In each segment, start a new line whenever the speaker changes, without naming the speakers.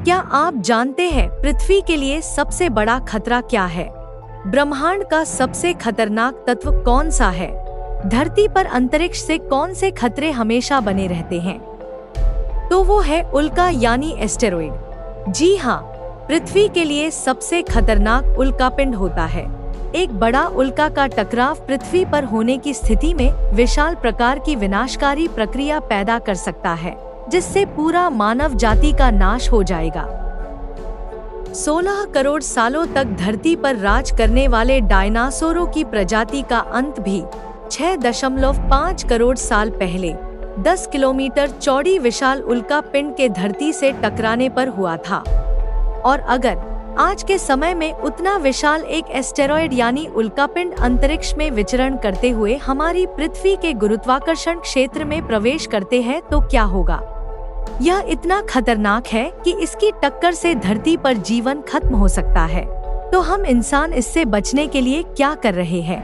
क्या आप जानते हैं पृथ्वी के लिए सबसे बड़ा खतरा क्या है? ब्रह्मांड का सबसे खतरनाक तत्व कौन सा है? धरती पर अंतरिक्ष से कौन से खतरे हमेशा बने रहते हैं? तो वो है उल्का यानी एस्टेरॉइड। जी हाँ, पृथ्वी के लिए सबसे खतरनाक उल्कापिंड होता है। एक बड़ा उल्का का टकराव पृथ्वी पर होने की स्थिति में विशाल प्रकार की विनाशकारी प्रक्रिया पैदा कर सकता है, जिससे पूरा मानव जाति का नाश हो जाएगा। 16 करोड़ सालों तक धरती पर राज करने वाले डायनासोरों की प्रजाति का अंत भी 6.5 करोड़ साल पहले 10 किलोमीटर चौड़ी विशाल उल्का पिंड के धरती से टकराने पर हुआ था। और अगर आज के समय में उतना विशाल एक एस्टेरॉयड यानी उल्कापिंड अंतरिक्ष में विचरण करते हुए हमारी पृथ्वी के गुरुत्वाकर्षण क्षेत्र में प्रवेश करते हैं तो क्या होगा? यह इतना खतरनाक है कि इसकी टक्कर से धरती पर जीवन खत्म हो सकता है। तो हम इंसान इससे बचने के लिए क्या कर रहे हैं?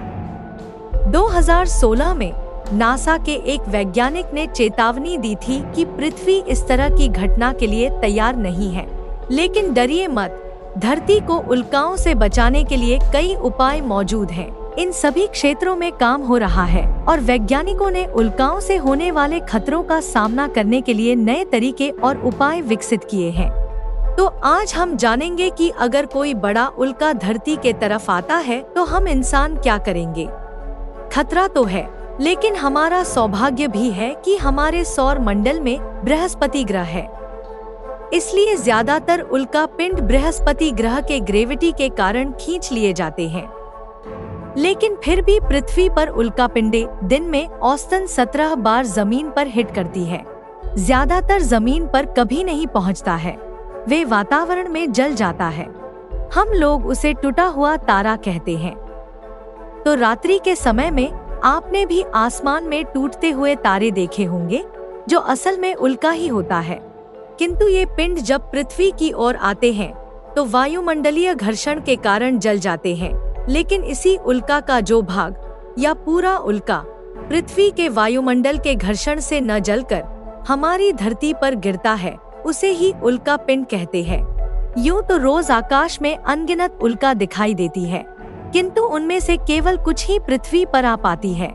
2016 में नासा के एक वैज्ञानिक ने चेतावनी दी थी कि पृथ्वी इस तरह की घटना के लिए तैयार नहीं है। लेकिन डरिए मत, धरती को उल्काओं से बचाने के लिए कई उपाय मौजूद हैं। इन सभी क्षेत्रों में काम हो रहा है और वैज्ञानिकों ने उल्काओं से होने वाले खतरों का सामना करने के लिए नए तरीके और उपाय विकसित किए हैं। तो आज हम जानेंगे कि अगर कोई बड़ा उल्का धरती के तरफ आता है तो हम इंसान क्या करेंगे। खतरा तो है, लेकिन हमारा सौभाग्य भी है कि हमारे सौर मंडल में बृहस्पति ग्रह है। इसलिए ज्यादातर उल्का पिंड बृहस्पति ग्रह के ग्रेविटी के कारण खींच लिए जाते हैं। लेकिन फिर भी पृथ्वी पर उल्कापिंडें दिन में औसतन 17 बार जमीन पर हिट करती है। ज्यादातर जमीन पर कभी नहीं पहुंचता है, वे वातावरण में जल जाता है। हम लोग उसे टूटा हुआ तारा कहते हैं। तो रात्रि के समय में आपने भी आसमान में टूटते हुए तारे देखे होंगे, जो असल में उल्का ही होता है। किंतु ये पिंड जब पृथ्वी की ओर आते हैं तो वायुमंडलीय घर्षण के कारण जल जाते हैं। लेकिन इसी उल्का का जो भाग या पूरा उल्का पृथ्वी के वायुमंडल के घर्षण से न जलकर हमारी धरती पर गिरता है, उसे ही उल्का पिंड कहते हैं। यूं तो रोज आकाश में अनगिनत उल्का दिखाई देती है, किंतु उनमें से केवल कुछ ही पृथ्वी पर आ पाती है।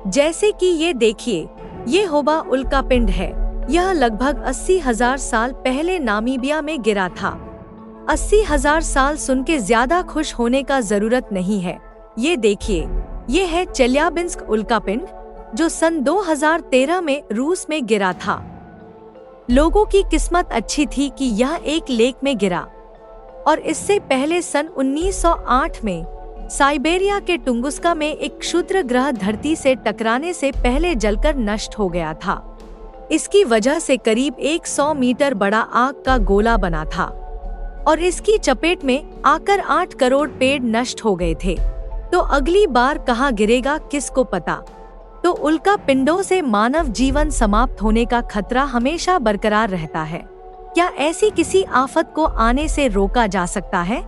जैसे कि ये देखिए, ये होबा उल्का पिंड है। यह लगभग 80,000 साल पहले नामीबिया में गिरा था। 80,000 साल सुन के ज्यादा खुश होने का जरूरत नहीं है। ये देखिए, ये है चेल्याबिंस्क उल्कापिंड, जो सन 2013 में रूस में गिरा था। लोगों की किस्मत अच्छी थी कि यह एक लेक में गिरा, और इससे पहले सन 1908 में साइबेरिया के टुंगुस्का में एक क्षुद्र ग्रह धरती से टकराने से पहले जलकर नष्ट हो गया था। इसकी वजह से करीब 100 मीटर बड़ा आग का गोला बना था और इसकी चपेट में आकर 8 करोड़ पेड़ नष्ट हो गए थे। तो अगली बार कहाँ गिरेगा किसको पता। तो उल्का पिंडों से मानव जीवन समाप्त होने का खतरा हमेशा बरकरार रहता है। क्या ऐसी किसी आफत को आने से रोका जा सकता है?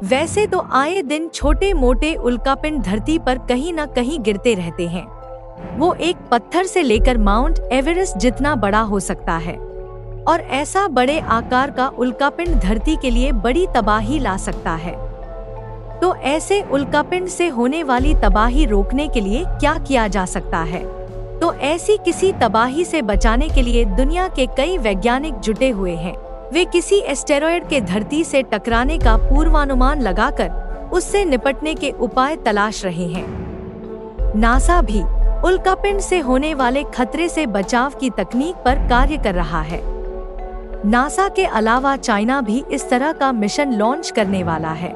वैसे तो आए दिन छोटे मोटे उल्कापिंड धरती पर कहीं न कहीं गिरते रहते हैं। वो एक पत्थर से लेकर माउंट एवरेस्ट जितना बड़ा हो सकता है, और ऐसा बड़े आकार का उल्कापिंड धरती के लिए बड़ी तबाही ला सकता है। तो ऐसे उल्कापिंड से होने वाली तबाही रोकने के लिए क्या किया जा सकता है? तो ऐसी किसी तबाही से बचाने के लिए दुनिया के कई वैज्ञानिक जुटे हुए हैं। वे किसी एस्टेरॉयड के धरती से टकराने का पूर्वानुमान लगाकर उससे निपटने के उपाय तलाश रहे हैं। नासा भी उल्कापिंड से होने वाले खतरे से बचाव की तकनीक पर कार्य कर रहा है। नासा के अलावा चाइना भी इस तरह का मिशन लॉन्च करने वाला है,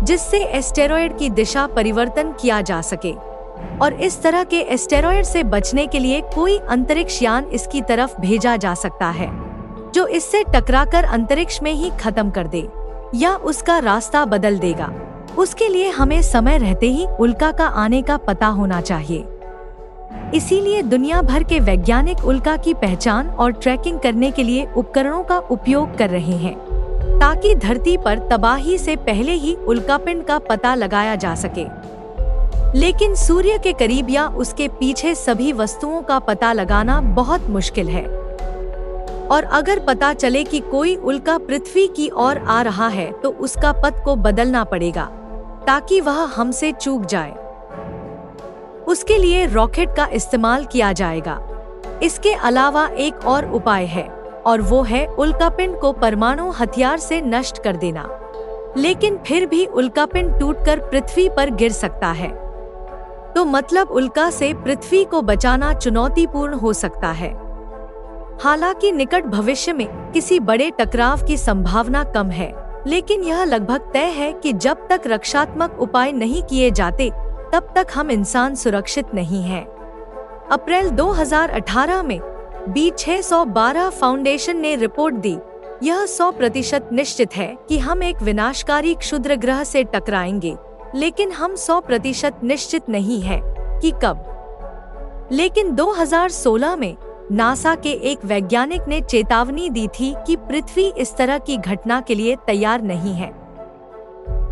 जिससे एस्टेरॉयड की दिशा परिवर्तन किया जा सके और इस तरह के एस्टेरॉयड से बचने के लिए कोई अंतरिक्ष यान इसकी तरफ भेजा जा सकता है, जो इससे टकराकर अंतरिक्ष में ही खत्म कर दे या उसका रास्ता बदल देगा। उसके लिए हमें समय रहते ही उल्का का आने का पता होना चाहिए। इसीलिए दुनिया भर के वैज्ञानिक उल्का की पहचान और ट्रैकिंग करने के लिए उपकरणों का उपयोग कर रहे हैं, ताकि धरती पर तबाही से पहले ही उल्कापिंड का पता लगाया जा सके। लेकिन सूर्य के करीब या उसके पीछे सभी वस्तुओं का पता लगाना बहुत मुश्किल है। और अगर पता चले कि कोई उल्का पृथ्वी की ओर आ रहा है तो उसका पथ को बदलना पड़ेगा ताकि वह हमसे चूक जाए। उसके लिए रॉकेट का इस्तेमाल किया जाएगा। इसके अलावा एक और उपाय है और वो है उल्कापिंड को परमाणु हथियार से नष्ट कर देना। लेकिन फिर भी उल्कापिंड टूटकर पृथ्वी पर गिर सकता है, तो मतलब उल्का से पृथ्वी को बचाना चुनौतीपूर्ण हो सकता है। हालांकि निकट भविष्य में किसी बड़े टकराव की संभावना कम है, लेकिन यह लगभग तय है कि जब तक रक्षात्मक उपाय नहीं किए जाते तब तक हम इंसान सुरक्षित नहीं हैं। अप्रैल 2018 में B612 फाउंडेशन ने रिपोर्ट दी, यह 100% निश्चित है कि हम एक विनाशकारी क्षुद्रग्रह से टकराएंगे, लेकिन हम 100% निश्चित नहीं है कि कब। लेकिन 2016 में नासा के एक वैज्ञानिक ने चेतावनी दी थी कि पृथ्वी इस तरह की घटना के लिए तैयार नहीं है।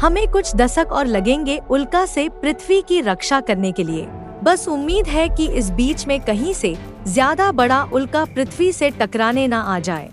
हमें कुछ दशक और लगेंगे उल्का से पृथ्वी की रक्षा करने के लिए। बस उम्मीद है कि इस बीच में कहीं से ज्यादा बड़ा उल्का पृथ्वी से टकराने न आ जाए।